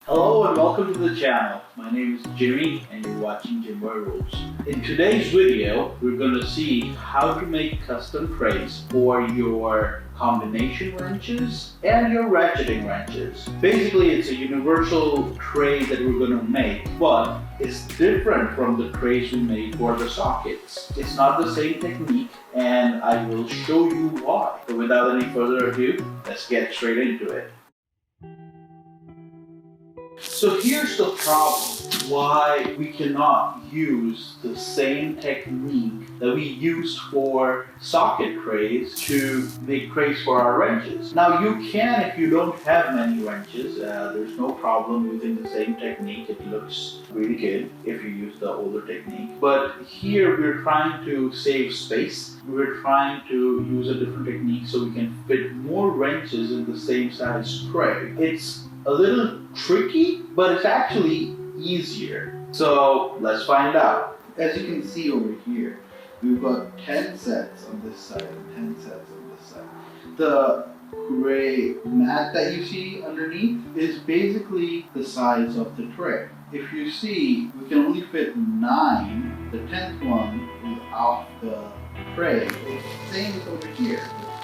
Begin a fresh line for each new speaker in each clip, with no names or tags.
Hello and welcome to the channel. My name is Jimmy and you're watching Jimboyrulez. In today's video, we're going to see how to make custom trays for your combination wrenches and your ratcheting wrenches. Basically, it's a universal tray that we're going to make, but it's different from the trays we made for the sockets. It's not the same technique, and I will show you why. So without any further ado, let's get straight into it. So here's the problem, why we cannot use the same technique that we used for socket trays to make trays for our wrenches. Now you can, if you don't have many wrenches, there's no problem using the same technique. It looks really good if you use the older technique. But here we're trying to save space. We're trying to use a different technique so we can fit more wrenches in the same size tray. It's a little tricky, but it's actually easier. So let's find out. As you can see over here, we've got 10 sets on this side and 10 sets on this side. The gray mat that you see underneath is basically the size of the tray. If you see, we can only fit 9. The 10th one is off the tray. The same as over here.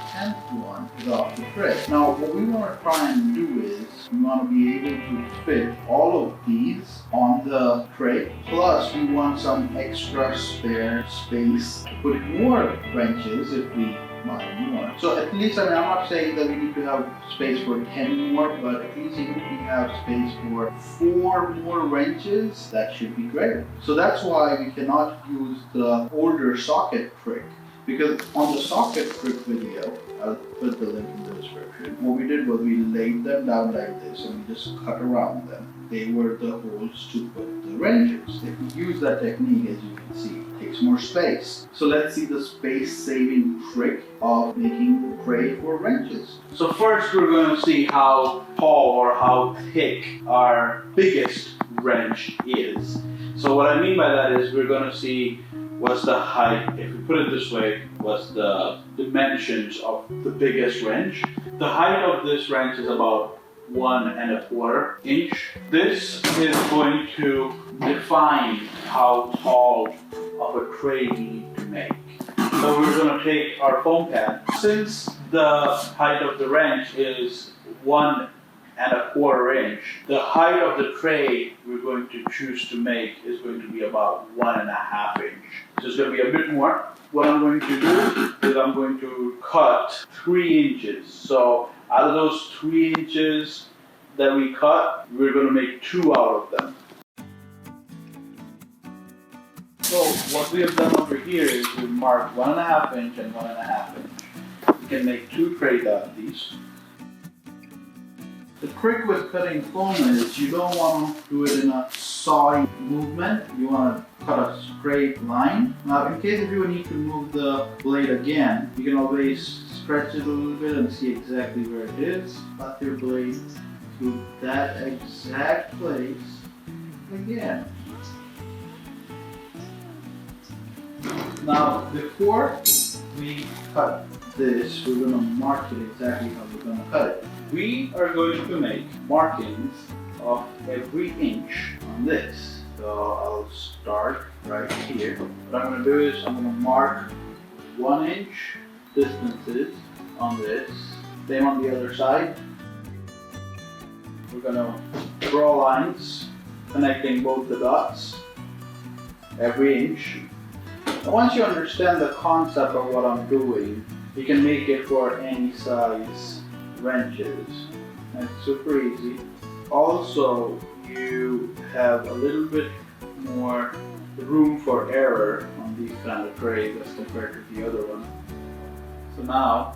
10th one is off the tray. Now what we want to try and do is we want to be able to fit all of these on the tray, plus we want some extra spare space to put more wrenches if we buy more. So at least, I'm not saying that we need to have space for 10 more, but at least if we have space for 4 more wrenches, that should be great. So that's why we cannot use the older socket trick. Because on the socket trick video, I'll put the link in the description, what we did was we laid them down like this and we just cut around them. They were the holes to put the wrenches. If we use that technique, as you can see, it takes more space. So let's see the space-saving trick of making a tray for wrenches. So first we're going to see how tall or how thick our biggest wrench is. So what I mean by that is we're going to see what's the height, if we put it this way, what's the dimensions of the biggest wrench. The height of this wrench is about 1 1/4 inch. This is going to define how tall of a tray we need to make. So we're going to take our foam pad. Since the height of the wrench is 1 1/4 inch, the height of the tray we're going to choose to make is going to be about 1 1/2 inch. So it's going to be a bit more. What I'm going to do is I'm going to cut 3 inches. So out of those 3 inches that we cut, we're going to make 2 out of them. So what we have done over here is we've marked 1 1/2 inch and 1 1/2 inch. We can make 2 trays out of these. The trick with cutting foam is you don't want to do it in a sawing movement. You want to cut a straight line. Now, in case if you need to move the blade again, you can always stretch it a little bit and see exactly where it is. Cut your blade to that exact place again. Now, before we cut this, we're going to mark it exactly how we're going to cut it. We are going to make markings of every inch on this. So I'll start right here. What I'm going to do is I'm going to mark 1 inch distances on this. Same on the other side. We're going to draw lines connecting both the dots every inch. And once you understand the concept of what I'm doing, you can make it for any size wrenches. It's super easy. Also, you have a little bit more room for error on these kind of trays as compared to the other one. So now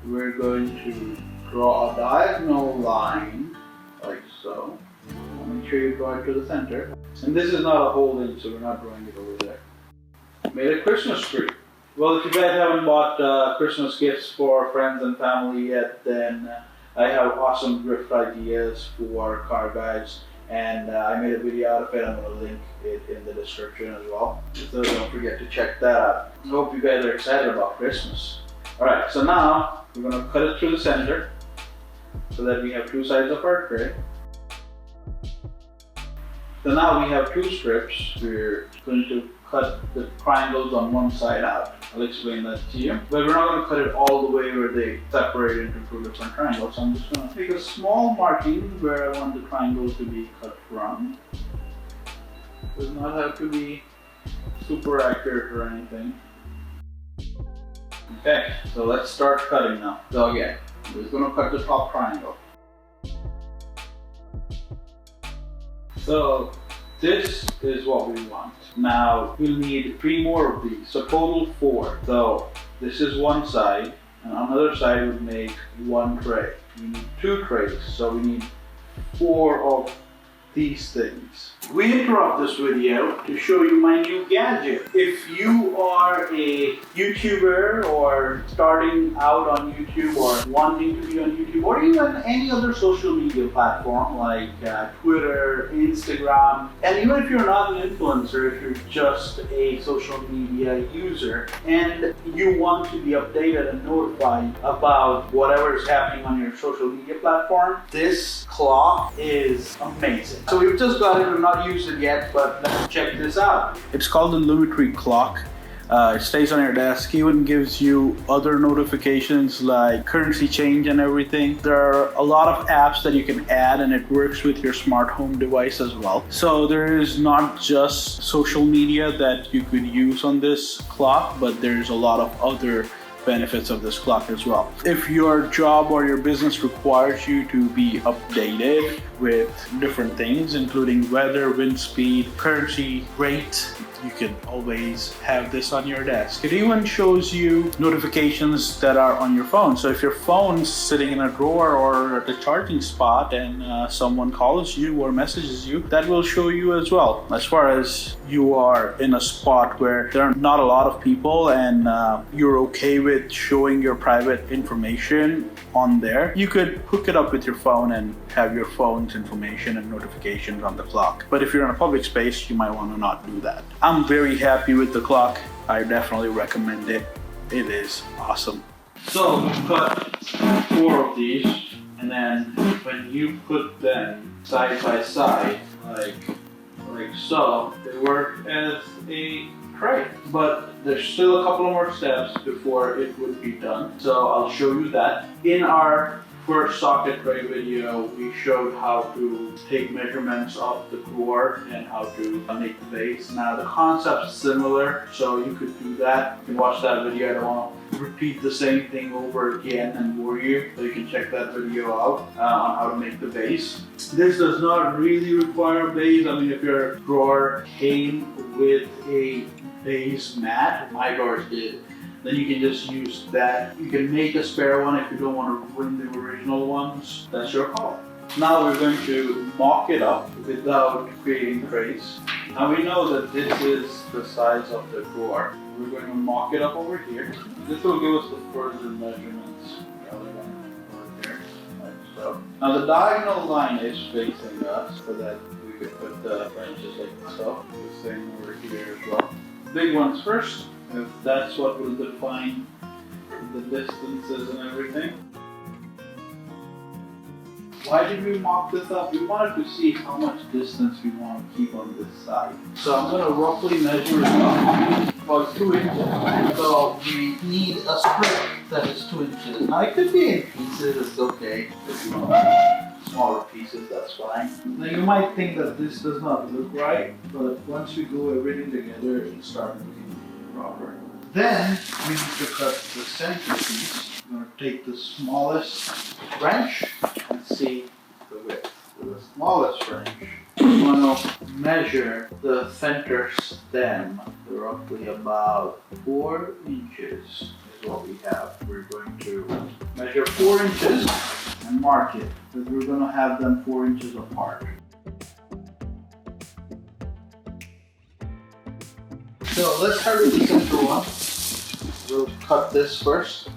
we're going to draw a diagonal line like so. Make sure you draw it to the center. And this is not a whole inch, so we're not drawing it over there. Made a Christmas tree. Well, if you guys haven't bought Christmas gifts for friends and family yet, then I have awesome gift ideas for car guys, and I made a video out of it. I'm going to link it in the description as well, so don't forget to check that out. I hope you guys are excited about Christmas. Alright, so now we're going to cut it through the center so that we have 2 sides of our tray. So now we have 2 strips. We're going to cut the triangles on one side out. I'll explain that to you. But we're not going to cut it all the way where they separate into 2 different triangles. So I'm just going to take a small marking where I want the triangles to be cut from. It does not have to be super accurate or anything. Okay, so let's start cutting now. So again, we're just going to cut the top triangle. So this is what we want. Now we'll need 3 more of these, so total 4. So this is one side, and on the other side would make 1 tray. We need 2 trays, so we need 4 of these things. We interrupt this video to show you my new gadget. If you are a YouTuber or starting out on YouTube or wanting to be on YouTube or even any other social media platform like Twitter, Instagram, and even if you're not an influencer, if you're just a social media user and you want to be updated and notified about whatever is happening on your social media platform, this clock is amazing. So we've just got it, we've not used it yet, but let's check this out. It's called the Lumetri clock. It stays on your desk, even gives you other notifications like currency change and everything. There are a lot of apps that you can add, and it works with your smart home device as well. So there is not just social media that you could use on this clock, but there's a lot of other benefits of this clock as well. If your job or your business requires you to be updated with different things, including weather, wind speed, currency rate, you can always have this on your desk. It even shows you notifications that are on your phone. So if your phone's sitting in a drawer or at the charging spot and someone calls you or messages you, that will show you as well. As far as you are in a spot where there are not a lot of people and you're okay with showing your private information on there, you could hook it up with your phone and have your phone's information and notifications on the clock. But if you're in a public space, you might want to not do that. I'm very happy with the clock. I definitely recommend it. It is awesome. So we cut 4 of these, and then when you put them side by side, like so, they work as a tray. But there's still a couple more steps before it would be done. So I'll show you that. In our first socket tray video, we showed how to take measurements of the drawer and how to make the base. Now the concept's similar, so you could do that. You can watch that video. I don't want to repeat the same thing over again and bore you, so you can check that video out on how to make the base. This does not really require a base. I mean, if your drawer came with a base mat, my drawers did, then you can just use that. You can make a spare one if you don't want to ruin the original ones. That's your call. Now we're going to mock it up without creating trays. Now we know that this is the size of the drawer. We're going to mock it up over here. This will give us the further measurements. The other one over there, like so. Now the diagonal line is facing us so that we could put the branches like so. The same over here as well. Big ones first, if that's what will define the distances and everything. Why did we mock this up? We wanted to see how much distance we want to keep on this side. So I'm going to roughly measure it up about 2 inches. So we need a strip that is 2 inches. Now it could be in pieces, it's okay. If you want smaller pieces, that's fine. Now you might think that this does not look right, but once we glue everything together, it starts looking proper. Then we need to cut the center piece. I'm going to take the smallest wrench and see the width. With the smallest wrench, I'm going to measure the center stem. Roughly about 4 inches is what we have. We're going to measure 4 inches and mark it, because we're going to have them 4 inches apart. So let's start with the center one. We'll cut this first.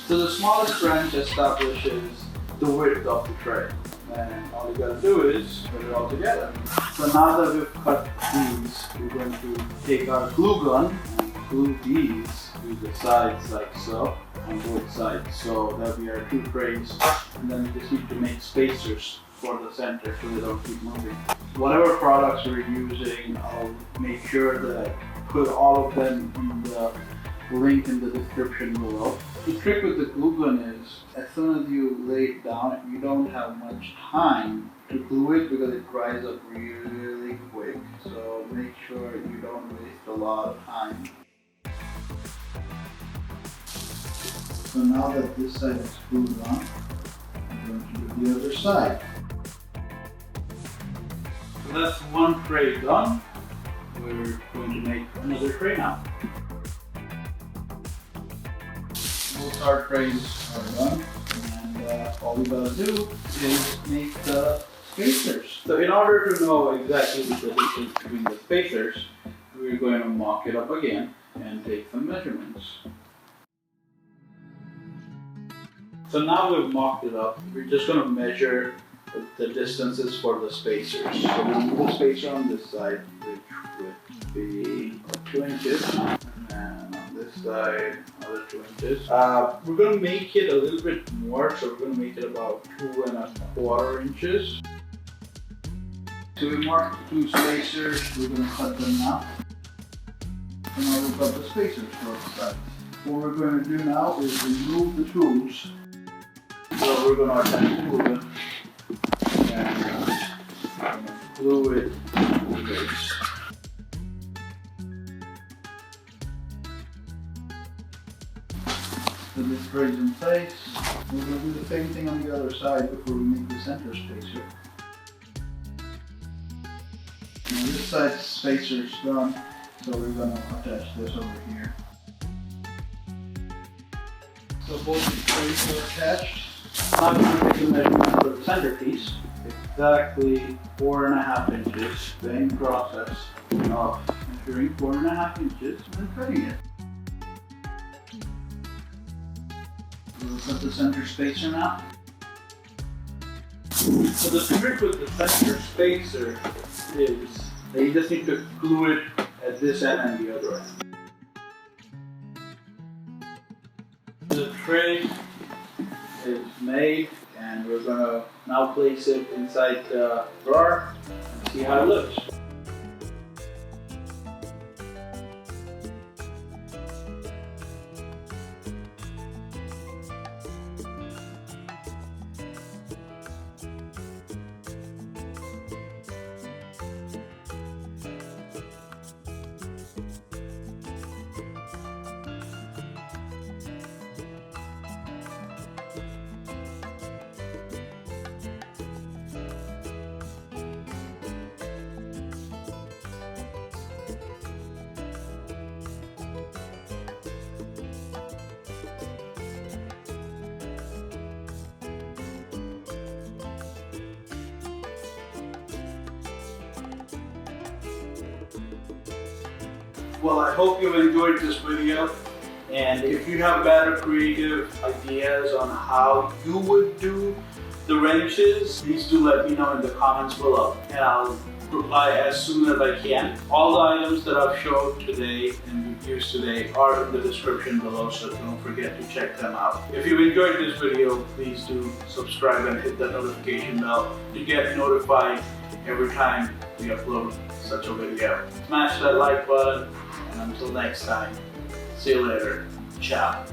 So the smallest wrench establishes the width of the tray. And all you gotta do is put it all together. So now that we've cut these, we're going to take our glue gun and glue these to the sides like so. on both sides. So that'll be our 2 trays, and then we just need to make spacers for the center so they don't keep moving. Whatever products we're using, I'll make sure that I put all of them in the link in the description below. The trick with the glue gun is, as soon as you lay it down, you don't have much time to glue it because it dries up really quick. So make sure you don't waste a lot of time. So now that this side is glued on, I'm going to do the other side. So that's 1 tray done. We're going to make another tray now. Both our trays are done, and all we gotta do is make the spacers. So in order to know exactly the distance between the spacers, we're going to mock it up again and take some measurements. So now we've mocked it up, we're just going to measure the distances for the spacers. So we'll move the spacer on this side, which would be 2 inches, and on this side, another 2 inches. We're going to make it a little bit more, so we're going to make it about 2¼ inches. So we marked the 2 spacers, we're going to cut them now. And now we've got the spacers for the side. What we're going to do now is remove the tools. So we're going to attach the glue gun and glue it to the base. So this trays in place. We're going to do the same thing on the other side before we make the center spacer. Now this side's spacer is done, so we're going to attach this over here. So both the trays are attached. Now we're going to take a measurement for the centerpiece. Exactly 4½ inches. Same process of measuring 4½ inches and cutting it. We'll cut the center spacer now. So the trick with the center spacer is that you just need to glue it at this end and the other end. The tray is made, and we're going to now place it inside the drawer and see how it looks. Well, I hope you enjoyed this video, and if you have better creative ideas on how you would do the wrenches, please do let me know in the comments below, and I'll reply as soon as I can. All the items that I've showed today and we've used today are in the description below, so don't forget to check them out. If you enjoyed this video, please do subscribe and hit that notification bell to get notified every time we upload such a video. Smash that like button, and until next time, see you later. Ciao.